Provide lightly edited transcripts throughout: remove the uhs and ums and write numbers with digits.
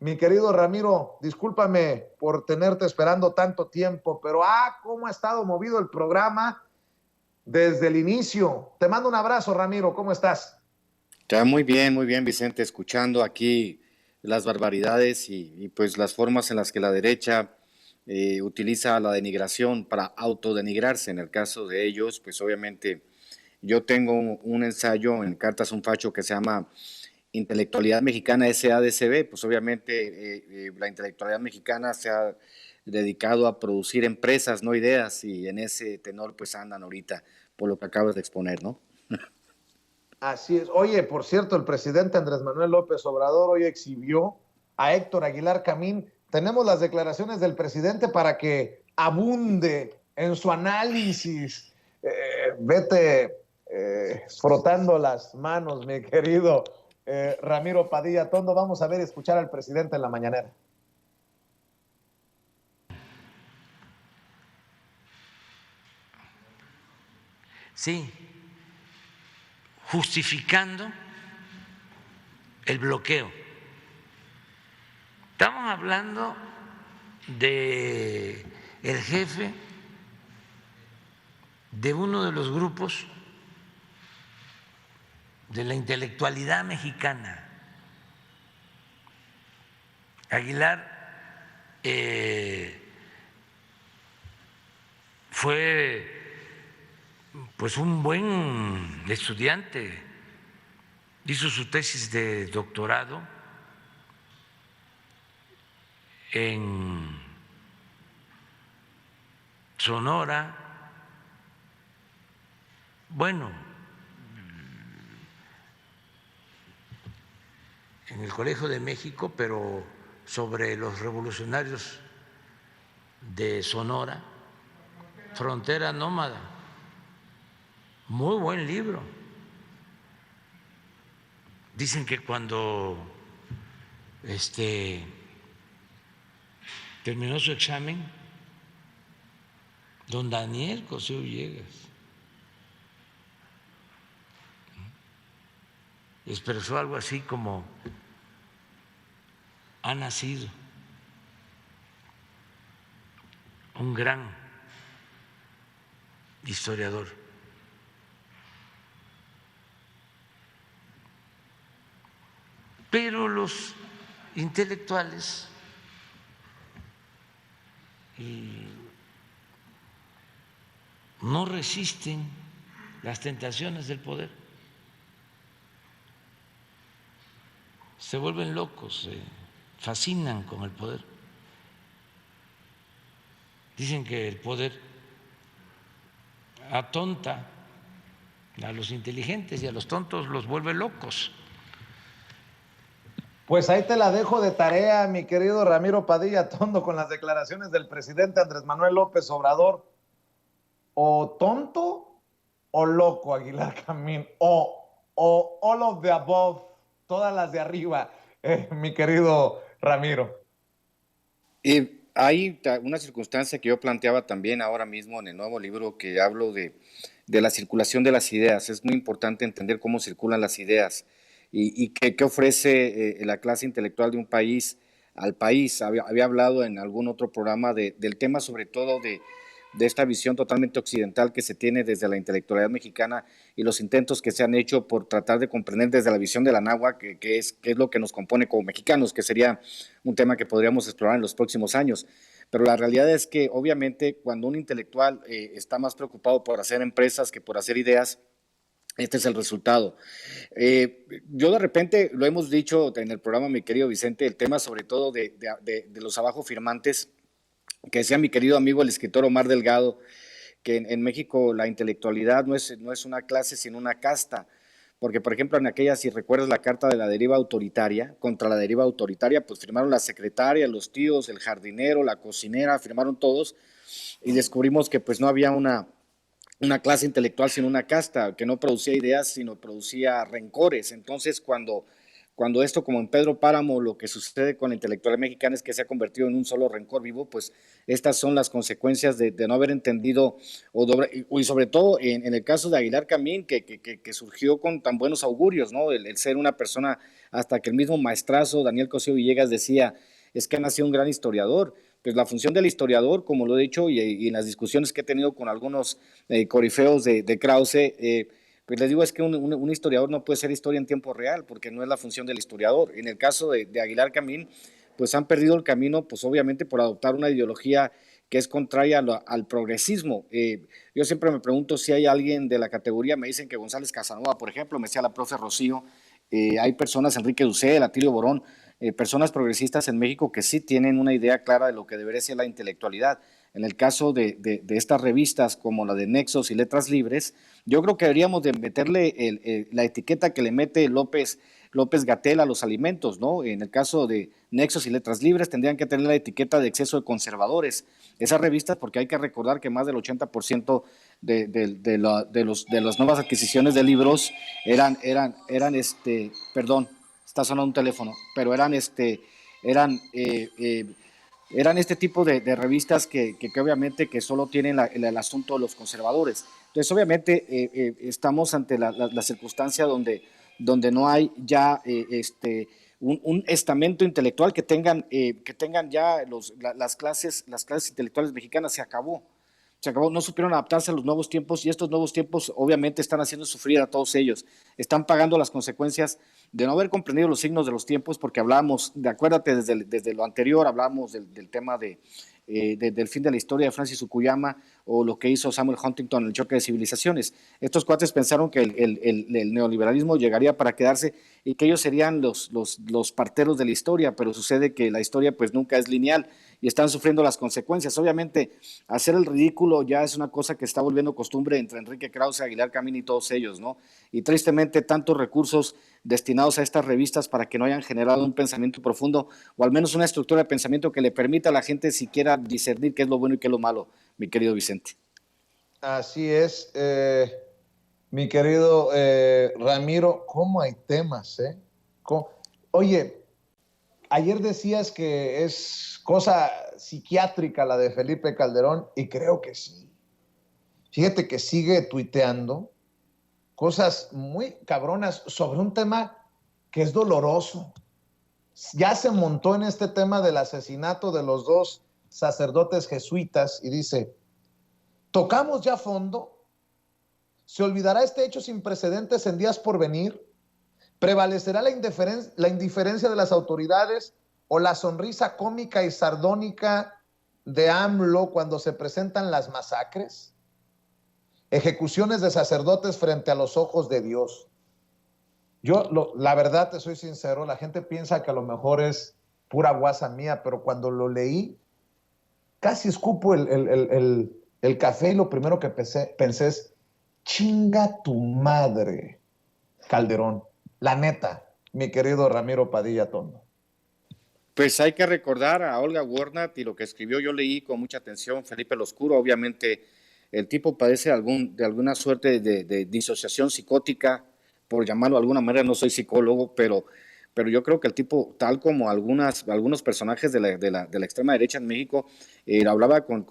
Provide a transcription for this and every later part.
Mi querido Ramiro, discúlpame por tenerte esperando tanto tiempo, pero cómo ha estado movido el programa desde el inicio. Te mando un abrazo, Ramiro, ¿cómo estás? Está muy bien, Vicente, escuchando aquí las barbaridades y pues las formas en las que la derecha utiliza la denigración para autodenigrarse. En el caso de ellos, pues obviamente yo tengo un ensayo en Cartas a un Facho que se llama Intelectualidad Mexicana SADCB. Pues obviamente la intelectualidad mexicana se ha dedicado a producir empresas, no ideas, y en ese tenor pues andan ahorita por lo que acabas de exponer, ¿no? Así es. Oye, por cierto, el presidente Andrés Manuel López Obrador hoy exhibió a Héctor Aguilar Camín. Tenemos las declaraciones del presidente para que abunde en su análisis. Vete frotando las manos, mi querido Ramiro Padilla Tondo. Vamos a ver, escuchar al presidente en la mañanera. Sí, justificando el bloqueo. Estamos hablando de el jefe de uno de los grupos de la intelectualidad mexicana. Aguilar fue pues un buen estudiante, hizo su tesis de doctorado en Sonora. Bueno, en el Colegio de México, pero sobre los revolucionarios de Sonora, Frontera Nómada. Muy buen libro. Dicen que cuando terminó su examen, don Daniel Cosío Villegas expresó algo así como: ha nacido un gran historiador. Pero los intelectuales no resisten las tentaciones del poder, se vuelven locos, se fascinan con el poder. Dicen que el poder atonta a los inteligentes y a los tontos los vuelve locos. Pues ahí te la dejo de tarea, mi querido Ramiro Padilla Tondo, con las declaraciones del presidente Andrés Manuel López Obrador. O tonto o loco, Aguilar Camín, o all of the above, todas las de arriba, mi querido Ramiro. Hay una circunstancia que yo planteaba también ahora mismo en el nuevo libro que hablo de la circulación de las ideas. Es muy importante entender cómo circulan las ideas y qué ofrece la clase intelectual de un país al país. Había hablado en algún otro programa del tema sobre todo de esta visión totalmente occidental que se tiene desde la intelectualidad mexicana y los intentos que se han hecho por tratar de comprender desde la visión de la náhuatl qué es lo que nos compone como mexicanos, que sería un tema que podríamos explorar en los próximos años. Pero la realidad es que obviamente cuando un intelectual está más preocupado por hacer empresas que por hacer ideas, este es el resultado. Yo de repente, lo hemos dicho en el programa, mi querido Vicente, el tema sobre todo de los abajo firmantes, que decía mi querido amigo el escritor Omar Delgado, que en México la intelectualidad no es una clase, sino una casta. Porque, por ejemplo, en aquella, si recuerdas la carta de la deriva autoritaria, contra la deriva autoritaria, pues firmaron la secretaria, los tíos, el jardinero, la cocinera, firmaron todos y descubrimos que pues no había una clase intelectual sino una casta, que no producía ideas, sino producía rencores. Entonces, cuando cuando esto, como en Pedro Páramo, lo que sucede con la intelectualidad mexicana es que se ha convertido en un solo rencor vivo, pues estas son las consecuencias de no haber entendido, y sobre todo en el caso de Aguilar Camín, que surgió con tan buenos augurios, ¿no? El ser una persona, hasta que el mismo maestrazo Daniel Cosío Villegas decía, es que ha nacido un gran historiador. Pues la función del historiador, como lo he dicho, y en las discusiones que he tenido con algunos corifeos de Krause, pues les digo, es que un historiador no puede ser historia en tiempo real, porque no es la función del historiador. En el caso de Aguilar Camín, pues han perdido el camino, pues obviamente por adoptar una ideología que es contraria al progresismo. Yo siempre me pregunto si hay alguien de la categoría, me dicen que González Casanova, por ejemplo, me decía la profe Rocío, hay personas, Enrique Dussel, Atilio Borón, personas progresistas en México que sí tienen una idea clara de lo que debería ser la intelectualidad. En el caso de estas revistas como la de Nexos y Letras Libres, yo creo que deberíamos de meterle la etiqueta que le mete López-Gatell a los alimentos, ¿no? En el caso de Nexos y Letras Libres tendrían que tener la etiqueta de exceso de conservadores. Esas revistas, porque hay que recordar que más del 80% de las nuevas adquisiciones de libros perdón, está sonando un teléfono, pero eran este tipo de revistas que obviamente que solo tienen el asunto de los conservadores. Entonces, obviamente, estamos ante la circunstancia donde no hay ya un estamento intelectual que tengan ya las clases intelectuales mexicanas. Se acabó, no supieron adaptarse a los nuevos tiempos y estos nuevos tiempos obviamente están haciendo sufrir a todos ellos, están pagando las consecuencias de no haber comprendido los signos de los tiempos, porque hablábamos, acuérdate, desde lo anterior hablábamos del tema del fin de la historia de Francis Fukuyama o lo que hizo Samuel Huntington en el choque de civilizaciones. Estos cuates pensaron que el neoliberalismo llegaría para quedarse y que ellos serían los parteros de la historia, pero sucede que la historia pues nunca es lineal y están sufriendo las consecuencias. Obviamente, hacer el ridículo ya es una cosa que está volviendo costumbre entre Enrique Krause, Aguilar Camín y todos ellos, ¿no? Y tristemente, tantos recursos destinados a estas revistas para que no hayan generado un pensamiento profundo o al menos una estructura de pensamiento que le permita a la gente siquiera discernir qué es lo bueno y qué es lo malo, mi querido Vicente. Así es, mi querido Ramiro, ¿cómo hay temas? Oye, ayer decías que es cosa psiquiátrica la de Felipe Calderón y creo que sí. Fíjate que sigue tuiteando cosas muy cabronas sobre un tema que es doloroso. Ya se montó en este tema del asesinato de los dos sacerdotes jesuitas y dice, ¿tocamos ya fondo? ¿Se olvidará este hecho sin precedentes en días por venir? ¿Prevalecerá la indiferencia de las autoridades o la sonrisa cómica y sardónica de AMLO cuando se presentan las masacres? Ejecuciones de sacerdotes frente a los ojos de Dios. La verdad, te soy sincero, la gente piensa que a lo mejor es pura guasa mía, pero cuando lo leí, casi escupo el café y lo primero que pensé es, chinga tu madre, Calderón. La neta, mi querido Ramiro Padilla Tondo. Pues hay que recordar a Olga Warnat y lo que escribió, yo leí con mucha atención, Felipe el Oscuro, obviamente el tipo padece de alguna suerte de disociación psicótica, por llamarlo de alguna manera, no soy psicólogo, pero yo creo que el tipo, tal como algunos personajes de la extrema derecha en México, hablaba con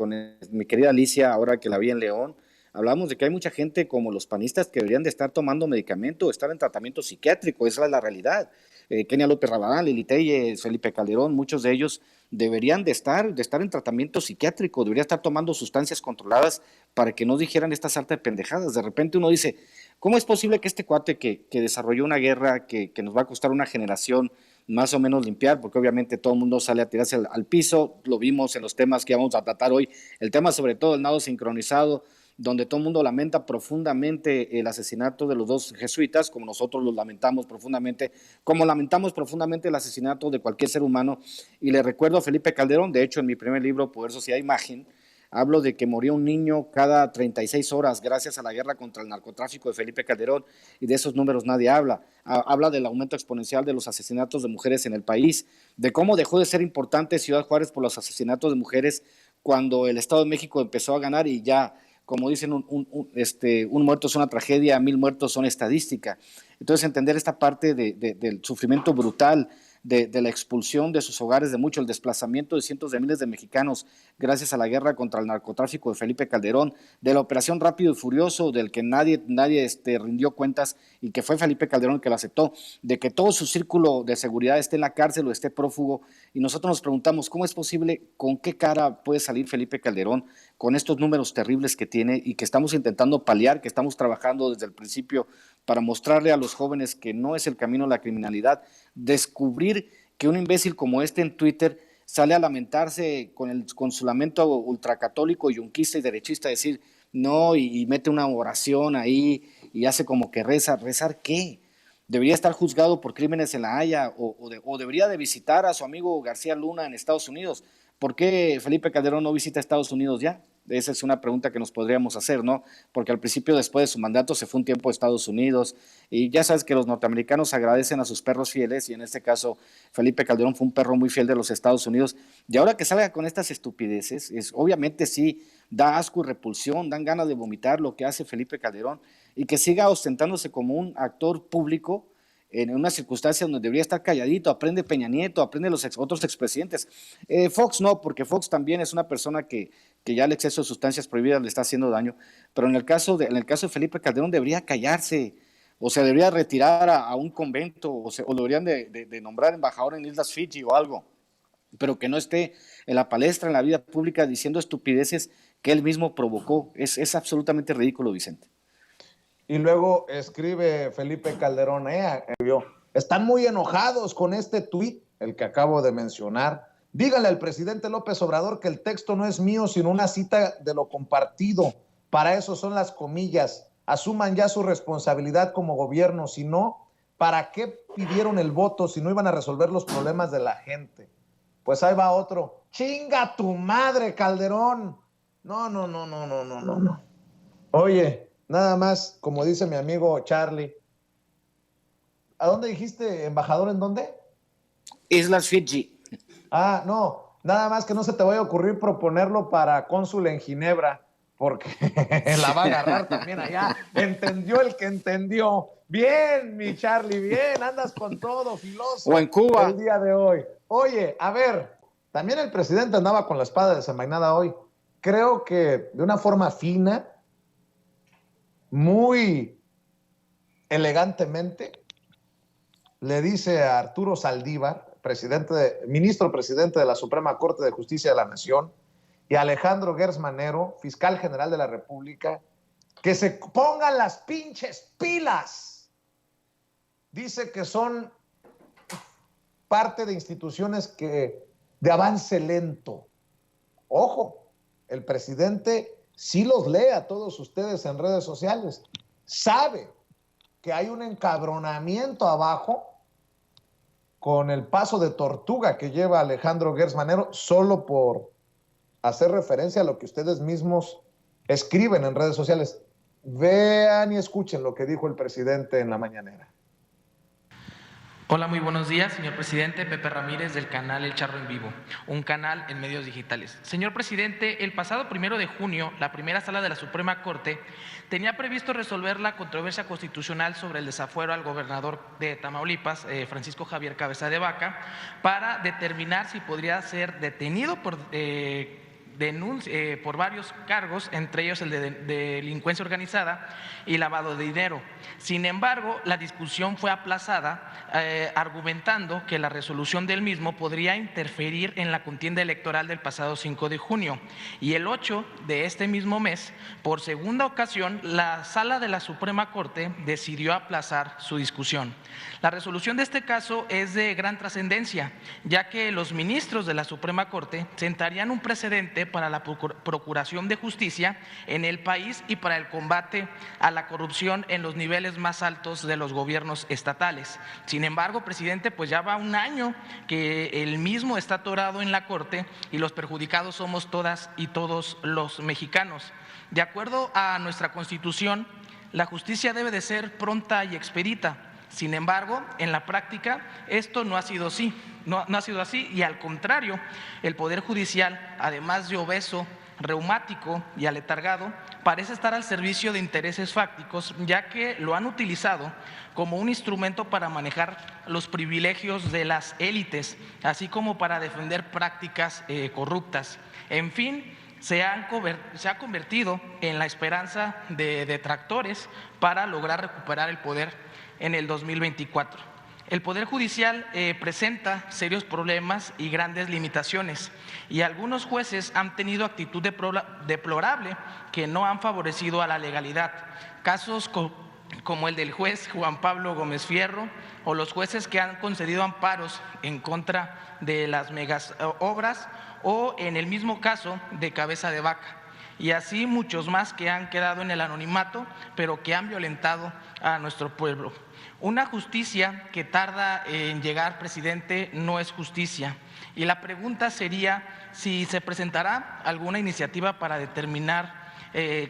mi querida Alicia, ahora que la vi en León, hablábamos de que hay mucha gente como los panistas que deberían de estar tomando medicamento, estar en tratamiento psiquiátrico, esa es la realidad. Kenia López Rabadán, Lili Telles, Felipe Calderón, muchos de ellos deberían de estar en tratamiento psiquiátrico, deberían estar tomando sustancias controladas para que no dijeran estas sarta de pendejadas. De repente uno dice, ¿cómo es posible que este cuate que desarrolló una guerra que nos va a costar una generación más o menos limpiar, porque obviamente todo el mundo sale a tirarse al piso, lo vimos en los temas que vamos a tratar hoy, el tema sobre todo el nado sincronizado, donde todo el mundo lamenta profundamente el asesinato de los dos jesuitas, como nosotros los lamentamos profundamente, como lamentamos profundamente el asesinato de cualquier ser humano. Y le recuerdo a Felipe Calderón, de hecho en mi primer libro, Poder, Sociedad, Imagen, hablo de que moría un niño cada 36 horas gracias a la guerra contra el narcotráfico de Felipe Calderón, y de esos números nadie habla. Habla del aumento exponencial de los asesinatos de mujeres en el país, de cómo dejó de ser importante Ciudad Juárez por los asesinatos de mujeres cuando el Estado de México empezó a ganar y ya como dicen, un muerto es una tragedia, 1000 muertos son estadística. Entonces, entender esta parte del sufrimiento brutal, de la expulsión de sus hogares de muchos, el desplazamiento de cientos de miles de mexicanos gracias a la guerra contra el narcotráfico de Felipe Calderón, de la operación Rápido y Furioso, del que nadie rindió cuentas y que fue Felipe Calderón el que lo aceptó, de que todo su círculo de seguridad esté en la cárcel o esté prófugo, y nosotros nos preguntamos, ¿cómo es posible, con qué cara puede salir Felipe Calderón con estos números terribles que tiene y que estamos intentando paliar, que estamos trabajando desde el principio para mostrarle a los jóvenes que no es el camino a la criminalidad, descubrir que un imbécil como este en Twitter sale a lamentarse con su lamento ultracatólico, yunquista y derechista, decir no, y mete una oración ahí y hace como que reza. ¿Rezar qué? Debería estar juzgado por crímenes en La Haya o debería de visitar a su amigo García Luna en Estados Unidos. ¿Por qué Felipe Calderón no visita Estados Unidos ya? Esa es una pregunta que nos podríamos hacer, ¿no? Porque al principio, después de su mandato, se fue un tiempo a Estados Unidos y ya sabes que los norteamericanos agradecen a sus perros fieles y en este caso Felipe Calderón fue un perro muy fiel de los Estados Unidos. Y ahora que salga con estas estupideces, obviamente sí, da asco y repulsión, dan ganas de vomitar lo que hace Felipe Calderón y que siga ostentándose como un actor público en una circunstancia donde debería estar calladito. Aprende Peña Nieto, aprende los otros expresidentes. Fox no, porque Fox también es una persona que ya el exceso de sustancias prohibidas le está haciendo daño, pero en el caso de Felipe Calderón debería callarse, o se debería retirar a un convento, o lo deberían de nombrar embajador en Islas Fiji o algo, pero que no esté en la palestra, en la vida pública, diciendo estupideces que él mismo provocó. Es absolutamente ridículo, Vicente. Y luego escribe Felipe Calderón, están muy enojados con este tuit, el que acabo de mencionar. Díganle al presidente López Obrador que el texto no es mío, sino una cita de lo compartido. Para eso son las comillas. Asuman ya su responsabilidad como gobierno. Si no, ¿para qué pidieron el voto si no iban a resolver los problemas de la gente? Pues ahí va otro. ¡Chinga tu madre, Calderón! No. Oye, nada más, como dice mi amigo Charlie. ¿A dónde dijiste, embajador, en dónde? Islas Fiji. No, nada más que no se te vaya a ocurrir proponerlo para cónsul en Ginebra, porque la va a agarrar también allá. Entendió el que entendió. Bien, mi Charlie, bien, andas con todo, filoso. O en Cuba. El día de hoy. Oye, a ver, también el presidente andaba con la espada desenvainada hoy. Creo que de una forma fina, muy elegantemente, le dice a Arturo Saldívar, ministro presidente de la Suprema Corte de Justicia de la Nación, y a Alejandro Gertz Manero, fiscal general de la República, que se pongan las pinches pilas. Dice que son parte de instituciones de avance lento. Ojo, el presidente sí los lee a todos ustedes en redes sociales. Sabe que hay un encabronamiento abajo con el paso de tortuga que lleva Alejandro Gertz Manero, solo por hacer referencia a lo que ustedes mismos escriben en redes sociales. Vean y escuchen lo que dijo el presidente en la mañanera. Hola, muy buenos días, señor presidente. Pepe Ramírez, del canal El Charro en Vivo, un canal en medios digitales. Señor presidente, el pasado 1 de junio, la primera sala de la Suprema Corte tenía previsto resolver la controversia constitucional sobre el desafuero al gobernador de Tamaulipas, Francisco Javier Cabeza de Vaca, para determinar si podría ser detenido por varios cargos, entre ellos el de delincuencia organizada y lavado de dinero. Sin embargo, la discusión fue aplazada, argumentando que la resolución del mismo podría interferir en la contienda electoral del pasado 5 de junio. Y el 8 de este mismo mes, por segunda ocasión, la Sala de la Suprema Corte decidió aplazar su discusión. La resolución de este caso es de gran trascendencia, ya que los ministros de la Suprema Corte sentarían un precedente para la procuración de justicia en el país y para el combate a la corrupción en los niveles más altos de los gobiernos estatales. Sin embargo, presidente, pues ya va un año que el mismo está atorado en la Corte y los perjudicados somos todas y todos los mexicanos. De acuerdo a nuestra Constitución, la justicia debe de ser pronta y expedita. Sin embargo, en la práctica esto no ha sido así. No ha sido así, y al contrario, el Poder Judicial, además de obeso, reumático y aletargado, parece estar al servicio de intereses fácticos, ya que lo han utilizado como un instrumento para manejar los privilegios de las élites, así como para defender prácticas corruptas. En fin, se ha convertido en la esperanza de detractores para lograr recuperar el poder en el 2024. El Poder Judicial presenta serios problemas y grandes limitaciones, y algunos jueces han tenido actitud deplorable que no han favorecido a la legalidad. Casos como el del juez Juan Pablo Gómez Fierro, o los jueces que han concedido amparos en contra de las megas obras, o en el mismo caso de Cabeza de Vaca, y así muchos más que han quedado en el anonimato, pero que han violentado a nuestro pueblo. Una justicia que tarda en llegar, presidente, no es justicia. Y la pregunta sería si se presentará alguna iniciativa para determinar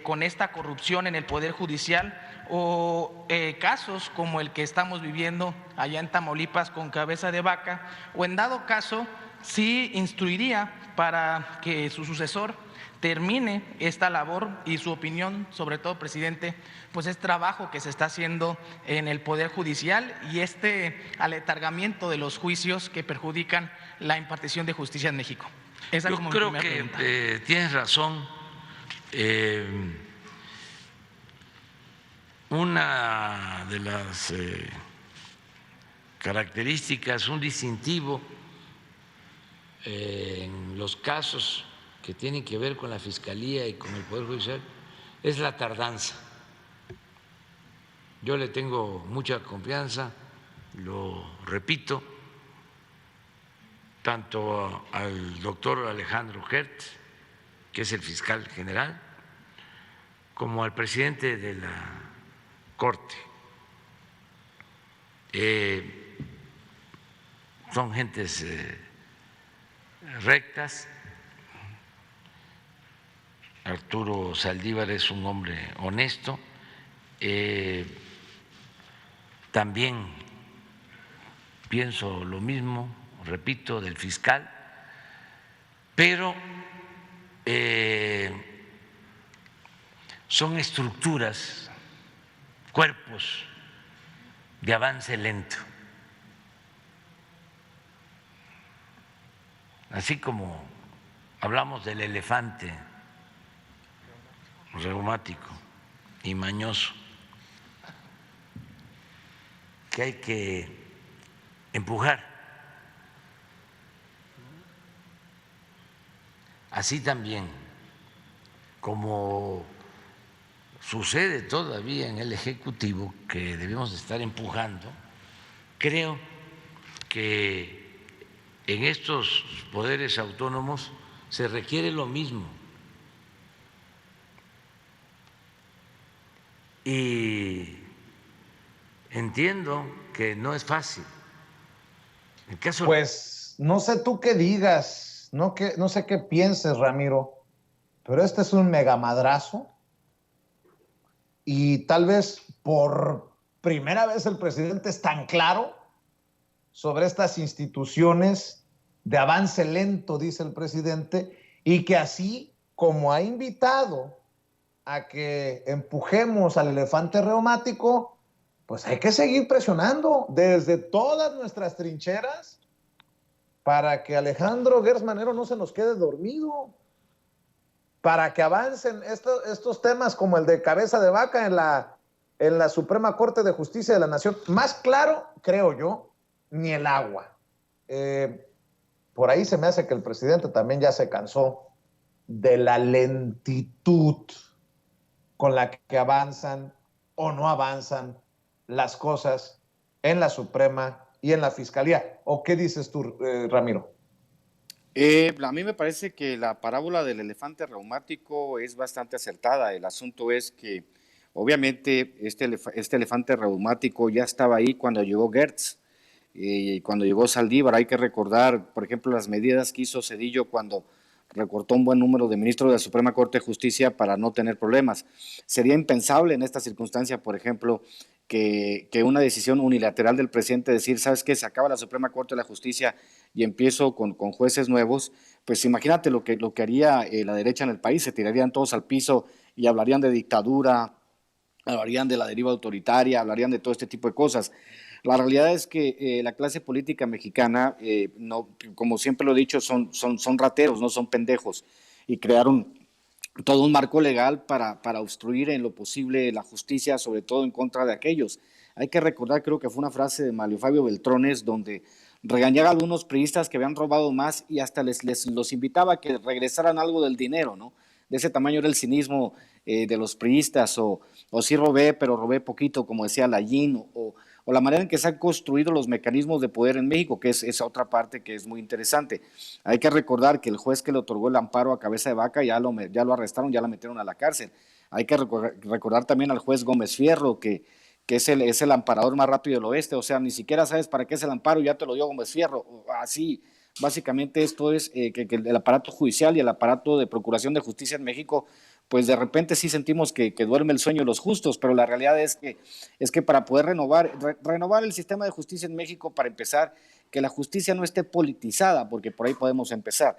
con esta corrupción en el Poder Judicial, o casos como el que estamos viviendo allá en Tamaulipas con Cabeza de Vaca, o en dado caso, si instruiría para que su sucesor termine esta labor. Y su opinión, sobre todo, presidente, pues es trabajo que se está haciendo en el Poder Judicial y este aletargamiento de los juicios que perjudican la impartición de justicia en México. Yo creo que tienes razón. Una de las características, un distintivo en los casos que tienen que ver con la Fiscalía y con el Poder Judicial es la tardanza. Yo le tengo mucha confianza, lo repito, tanto al doctor Alejandro Gertz, que es el fiscal general, como al presidente de la Corte. Son gentes rectas. Arturo Saldívar es un hombre honesto. También pienso lo mismo, repito, del fiscal, pero son estructuras, cuerpos de avance lento. Así como hablamos del elefante reumático y mañoso, que hay que empujar, así también como sucede todavía en el Ejecutivo, que debemos estar empujando, creo que en estos poderes autónomos se requiere lo mismo. Y entiendo que no es fácil. Pues no sé tú qué digas, no sé qué pienses, Ramiro, pero este es un megamadrazo y tal vez por primera vez el presidente es tan claro sobre estas instituciones de avance lento, dice el presidente, y que así como ha invitado a que empujemos al elefante reumático, pues hay que seguir presionando desde todas nuestras trincheras para que Alejandro Gertz Manero no se nos quede dormido, para que avancen estos temas como el de Cabeza de Vaca en la Suprema Corte de Justicia de la Nación. Más claro, creo yo, ni el agua. Por ahí se me hace que el presidente también ya se cansó de la lentitud con la que avanzan o no avanzan las cosas en la Suprema y en la Fiscalía. ¿O qué dices tú, Ramiro? A mí me parece que la parábola del elefante reumático es bastante acertada. El asunto es que obviamente este elefante reumático ya estaba ahí cuando llegó Gertz y cuando llegó Saldívar. Hay que recordar, por ejemplo, las medidas que hizo Zedillo cuando recortó un buen número de ministros de la Suprema Corte de Justicia para no tener problemas. Sería impensable en esta circunstancia, por ejemplo, que una decisión unilateral del presidente decir, ¿sabes qué? Se acaba la Suprema Corte de la Justicia y empiezo con jueces nuevos. Pues imagínate lo que haría la derecha en el país, se tirarían todos al piso y hablarían de dictadura, hablarían de la deriva autoritaria, hablarían de todo este tipo de cosas. La realidad es que la clase política mexicana, no, como siempre lo he dicho, son rateros, no son pendejos, y crearon todo un marco legal para obstruir en lo posible la justicia, sobre todo en contra de aquellos. Hay que recordar, creo que fue una frase de Mario Fabio Beltrones, donde regañaba a algunos priistas que habían robado más y hasta los invitaba a que regresaran algo del dinero, ¿no? De ese tamaño era el cinismo de los priistas, o sí robé, pero robé poquito, como decía Layín, o la manera en que se han construido los mecanismos de poder en México, que es esa otra parte que es muy interesante. Hay que recordar que el juez que le otorgó el amparo a Cabeza de Vaca ya lo arrestaron, ya lo metieron a la cárcel. Hay que recordar también al juez Gómez Fierro, que es el amparador más rápido del oeste, o sea, ni siquiera sabes para qué es el amparo, ya te lo dio Gómez Fierro, así. Básicamente esto es que el aparato judicial y el aparato de procuración de justicia en México, pues de repente sí sentimos que duerme el sueño de los justos, pero la realidad es que para poder renovar el sistema de justicia en México, para empezar, que la justicia no esté politizada, porque por ahí podemos empezar.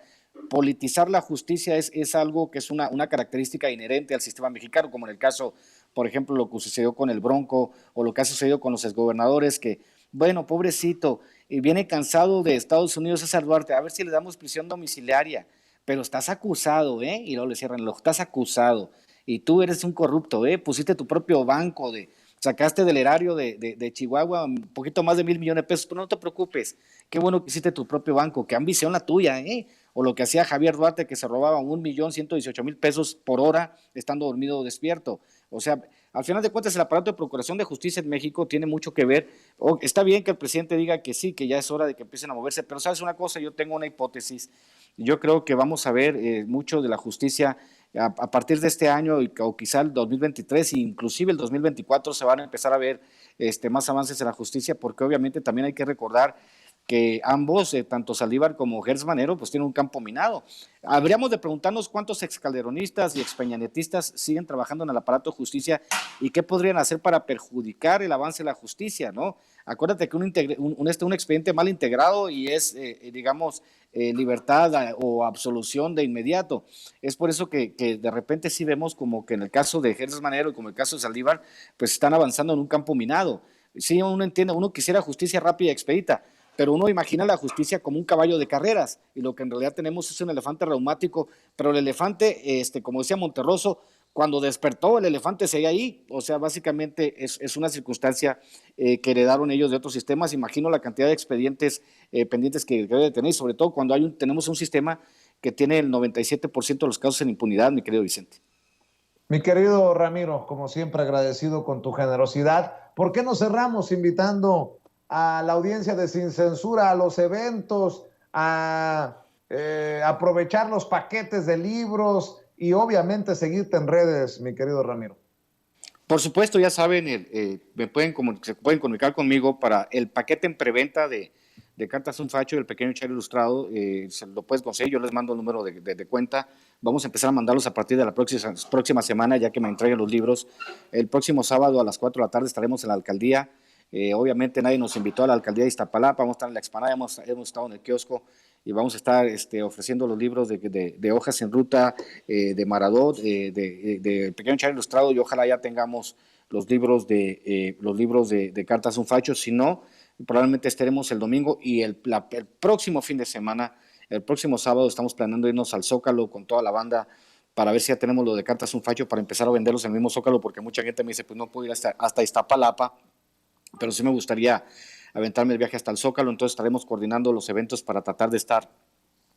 Politizar la justicia es algo que es una característica inherente al sistema mexicano, como en el caso, por ejemplo, lo que sucedió con el Bronco, o lo que ha sucedido con los exgobernadores, que, bueno, pobrecito, viene cansado de Estados Unidos César Duarte, a ver si le damos prisión domiciliaria, pero estás acusado, y luego le cierran el ojo, estás acusado, y tú eres un corrupto, pusiste tu propio banco, sacaste del erario de Chihuahua un poquito más de 1,000 millones de pesos, pero no te preocupes, qué bueno que hiciste tu propio banco, qué ambición la tuya, o lo que hacía Javier Duarte, que se robaba 1,118,000 pesos por hora estando dormido o despierto. O sea, al final de cuentas, el aparato de procuración de justicia en México tiene mucho que ver. Está bien que el presidente diga que sí, que ya es hora de que empiecen a moverse, pero ¿sabes una cosa? Yo tengo una hipótesis. Yo creo que vamos a ver mucho de la justicia a partir de este año o quizá el 2023 e inclusive el 2024 se van a empezar a ver más avances en la justicia, porque obviamente también hay que recordar que ambos, tanto Saldívar como Gertz Manero, pues tienen un campo minado. Habríamos de preguntarnos cuántos excalderonistas y expeñanetistas siguen trabajando en el aparato de justicia y qué podrían hacer para perjudicar el avance de la justicia, ¿no? Acuérdate que un expediente mal integrado y es, libertad o absolución de inmediato. Es por eso que de repente sí vemos como que en el caso de Gertz Manero y como el caso de Saldívar, pues están avanzando en un campo minado. Sí, uno entiende, uno quisiera justicia rápida y expedita, pero uno imagina la justicia como un caballo de carreras y lo que en realidad tenemos es un elefante reumático, pero el elefante, como decía Monterroso, cuando despertó el elefante seguía ahí, o sea, básicamente es una circunstancia que heredaron ellos de otros sistemas. Imagino la cantidad de expedientes pendientes que debe de tener, sobre todo cuando tenemos un sistema que tiene el 97% de los casos en impunidad, mi querido Vicente. Mi querido Ramiro, como siempre agradecido con tu generosidad. ¿Por qué no cerramos invitando a la audiencia de Sin Censura a los eventos, a aprovechar los paquetes de libros y obviamente seguirte en redes, mi querido Ramiro? Por supuesto, ya saben, se pueden comunicar conmigo para el paquete en preventa de Cartas un Facho y el Pequeño Chairo Ilustrado. Se lo puedes conseguir, yo les mando el número de cuenta. Vamos a empezar a mandarlos a partir de la próxima semana, ya que me entreguen los libros. El próximo sábado a las 4 de la tarde estaremos en la alcaldía. Obviamente nadie nos invitó a la alcaldía de Iztapalapa, vamos a estar en la explanada, hemos estado en el kiosco y vamos a estar ofreciendo los libros de Hojas en Ruta, de Maradot, de Pequeño Chairo Ilustrado, y ojalá ya tengamos los libros de Cartas un Facho. Si no, probablemente estaremos el domingo y el próximo fin de semana, el próximo sábado, estamos planeando irnos al Zócalo con toda la banda para ver si ya tenemos lo de Cartas un Facho para empezar a venderlos en el mismo Zócalo, porque mucha gente me dice, pues no puedo ir hasta Iztapalapa, pero sí me gustaría aventarme el viaje hasta el Zócalo. Entonces estaremos coordinando los eventos para tratar de estar,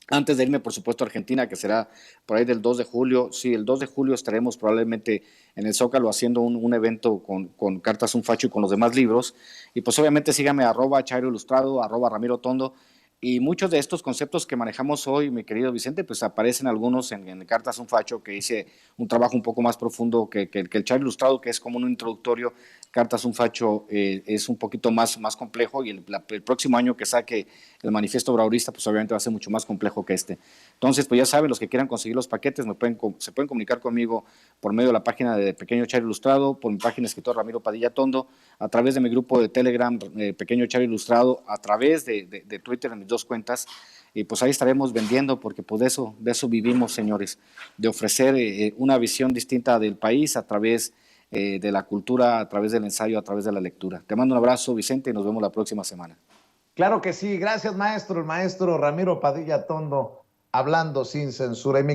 antes de irme, por supuesto, a Argentina, que será por ahí del 2 de julio. Sí, el 2 de julio estaremos probablemente en el Zócalo haciendo un evento con Cartas un Facho y con los demás libros. Y pues obviamente síganme @Chairo Ilustrado, @Ramiro Tondo. Y muchos de estos conceptos que manejamos hoy, mi querido Vicente, pues aparecen algunos en Cartas un Facho, que hice un trabajo un poco más profundo que el Chairo Ilustrado, que es como un introductorio. Cartas un Facho es un poquito más complejo, y el próximo año que saque el Manifiesto Obradoirista, pues obviamente va a ser mucho más complejo que este. Entonces, pues ya saben, los que quieran conseguir los paquetes se pueden comunicar conmigo por medio de la página de Pequeño Chairo Ilustrado, por mi página escritor Ramiro Padilla Tondo, a través de mi grupo de Telegram Pequeño Chairo Ilustrado, a través de Twitter en mis dos cuentas. y pues ahí estaremos vendiendo, porque pues de eso vivimos, señores, de ofrecer una visión distinta del país a través de la cultura, a través del ensayo, a través de la lectura. Te mando un abrazo, Vicente, y nos vemos la próxima semana. Claro que sí, gracias maestro, el maestro Ramiro Padilla Tondo, hablando sin censura.